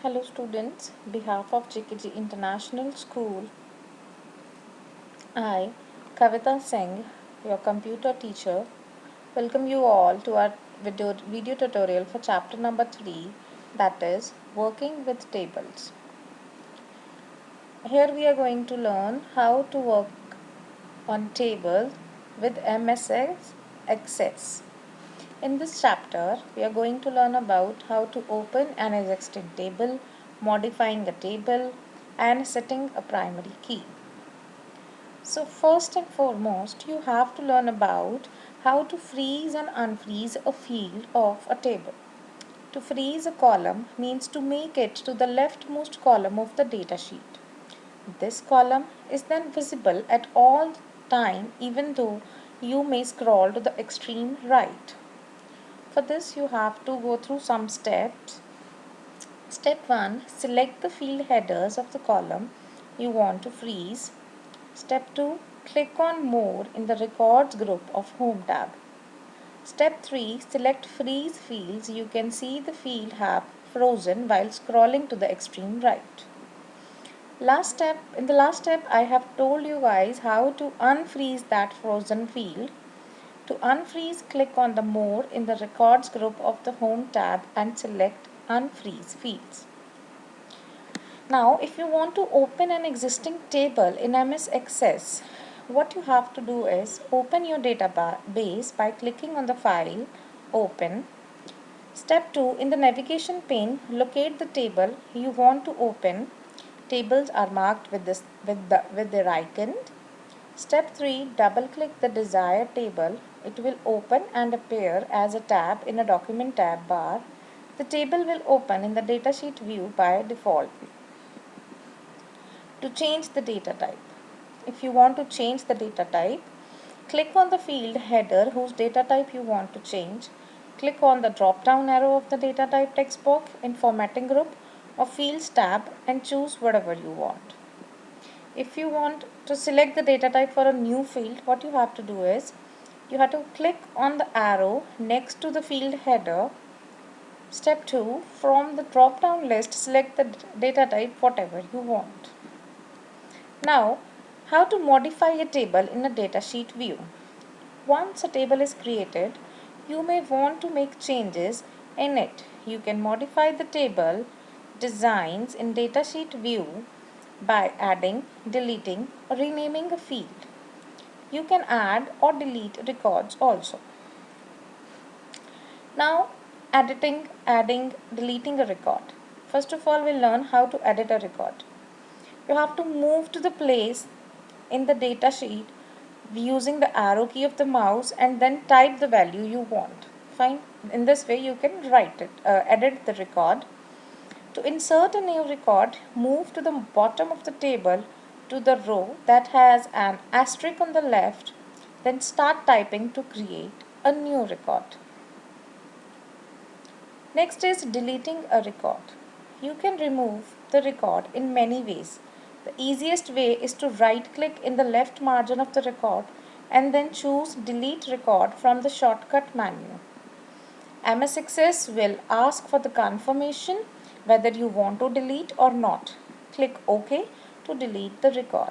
Hello students, behalf of JKG International School, I, Kavita Singh, your computer teacher, welcome you all to our video tutorial for chapter number 3, that is working with tables. Here we are going to learn how to work on tables with MS Access. In this chapter, we are going to learn about how to open an existing table, modifying a table, and setting a primary key. So first and foremost, you have to learn about how to freeze and unfreeze a field of a table. To freeze a column means to make it to the leftmost column of the datasheet. This column is then visible at all time even though you may scroll to the extreme right. For this you have to go through some steps. Step 1. Select the field headers of the column you want to freeze. Step 2. Click on More in the Records group of Home tab. Step 3. Select Freeze Fields. You can see the field have frozen while scrolling to the extreme right. In the last step, I have told you guys how to unfreeze that frozen field. To unfreeze, click on the More in the Records group of the Home tab and select Unfreeze Fields. Now, if you want to open an existing table in MS Access, what you have to do is open your database by clicking on the file, Open. Step 2, in the navigation pane, locate the table you want to open. Tables are marked with their icon. Step 3, double click the desired table. It will open and appear as a tab in a document tab bar. The table will open in the datasheet view by default. To change the data type. If you want to change the data type, click on the field header whose data type you want to change. Click on the drop down arrow of the data type text box in formatting group or fields tab and choose whatever you want. If you want to select the data type for a new field, what you have to do is you have to click on the arrow next to the field header. Step 2, from the drop down list, select the data type whatever you want. Now, how to modify a table in a datasheet view. Once a table is created, you may want to make changes in it. You can modify the table designs in datasheet view by adding, deleting, or renaming a field. You can add or delete records also. Now, adding, deleting a record. First of all, we'll learn how to edit a record. You have to move to the place in the data sheet using the arrow key of the mouse and then type the value you want. Fine. In this way you can edit the record. To insert a new record, move to the bottom of the table to the row that has an asterisk on the left, then start typing to create a new record. Next is deleting a record. You can remove the record in many ways. The easiest way is to right click in the left margin of the record and then choose delete record from the shortcut menu. MS Access will ask for the confirmation whether you want to delete or not. Click OK to delete the record.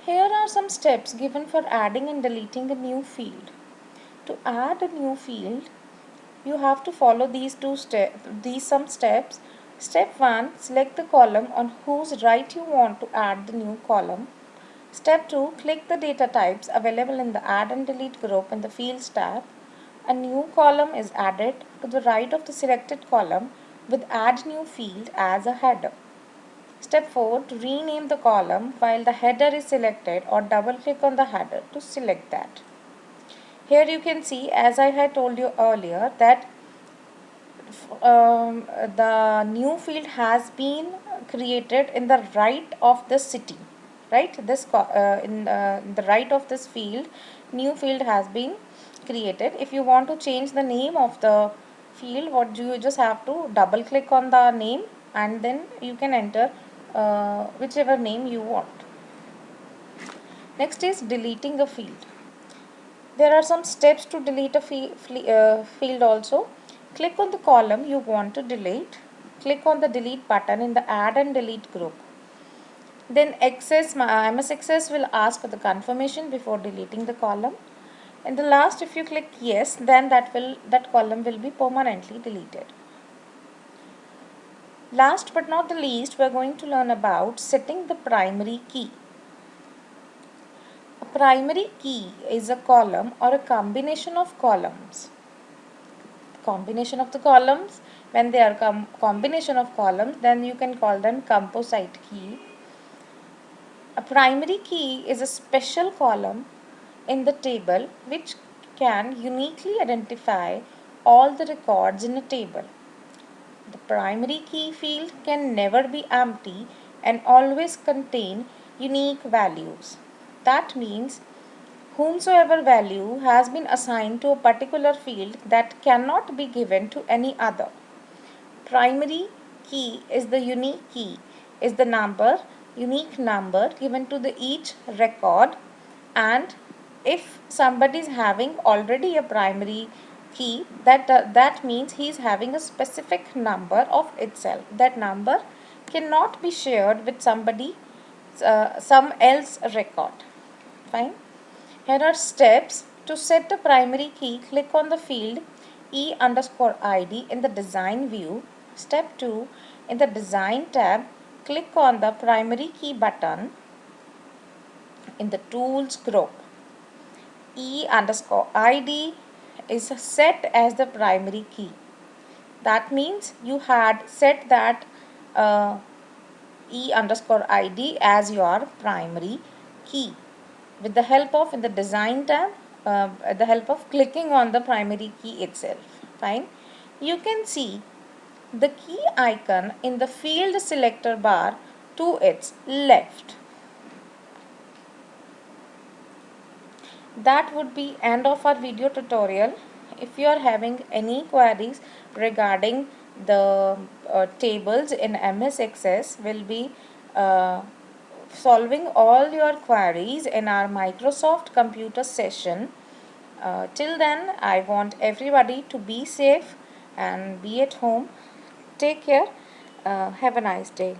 Here are some steps given for adding and deleting a new field. To add a new field, you have to follow these some steps. Step 1, select the column on whose right you want to add the new column. Step 2, click the data types available in the add and delete group in the fields tab. A new column is added to the right of the selected column with add new field as a header. Step 4, to rename the column while the header is selected or double click on the header to select that. Here you can see, as I had told you earlier, that the new field has been created in the right of the city, right? In the right of this field, new field has been created. If you want to change the name of the field, what do you just have to double click on the name and then you can enter whichever name you want. Next is deleting a field. There are some steps to delete a field also. Click on the column you want to delete. Click on the delete button in the add and delete group. Then MS Access will ask for the confirmation before deleting the column. In the last, if you click yes, then that column will be permanently deleted. Last but not the least, we are going to learn about setting the primary key. A primary key is a column or a combination of columns. Combination of the columns, when they are combination of columns, then you can call them composite key. A primary key is a special column in the table which can uniquely identify all the records in a table. The primary key field can never be empty and always contain unique values. That means whomsoever value has been assigned to a particular field that cannot be given to any other. Primary key is the unique key, is the unique number given to each record, and if somebody is having already a primary key, that means he is having a specific number of itself. That number cannot be shared with some else record. Fine. Here are steps to set a primary key. Click on the field E_ID in the design view. Step 2, in the design tab, click on the primary key button in the tools group. E_ID is set as the primary key. That means you had set that E_ID as your primary key with the help of, in the design tab, the help of clicking on the primary key itself. Fine. You can see the key icon in the field selector bar to its left. That would be end of our video tutorial. If you are having any queries regarding the tables in MS Access, will be solving all your queries in our Microsoft Computer session. Till then, I want everybody to be safe and be at home. Take care. Have a nice day.